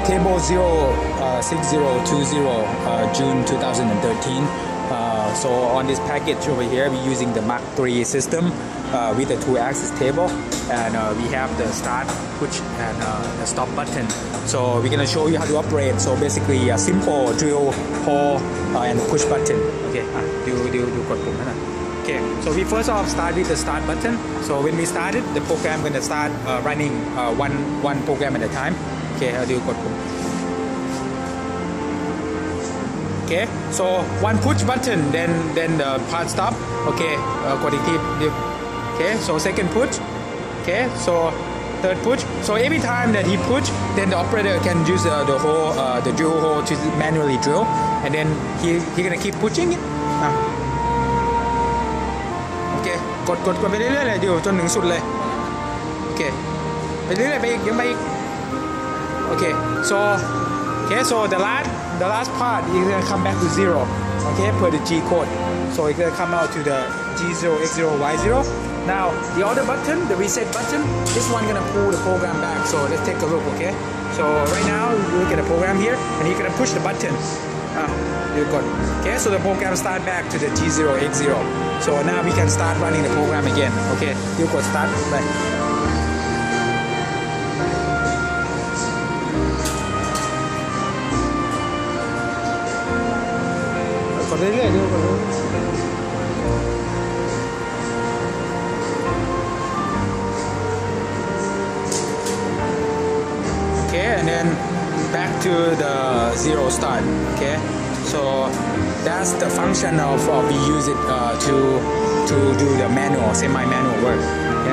table 06020 June 2013. So on this package over here, we're using the Mark III system with the 2-axis table, and we have the start, push, and the stop button. So we're gonna show you how to operate. So basically a simple drill, hole, and push button. Okay, do กดปุ่มนั่นนะ Okay, so we first off start with the start button. So when we started, the program gonna start running one program at a time. Okay, ดูกดปุ่ม Okay, so one push button, then the part stop. Okay, กดอีกที Okay, so second push. Okay, so third push. So every time that he push, then the operator can use the hole, the drill hole to manually drill, and then he gonna keep pushing it. Okay, กดไปเรื่อยๆเลยเดี๋ยวจนถึงสุดเลย Okay, ไปเรื่อยๆไปอีกยังไปอีก Okay, so the last part is gonna come back to 0. Okay, per the G code. So it's gonna come out to the G0X0Y0. Now the other button, the reset button, this one gonna pull the program back. So let's take a look. Okay. So right now you look at the program here, and you're gonna push the button. Okay, so the program start back to the G0X0. So now we can start running the program again. Okay, you go start. Right. Okay, and then back to the 0 start. Okay, so that's the function of we use it to do the manual, semi-manual work. Okay?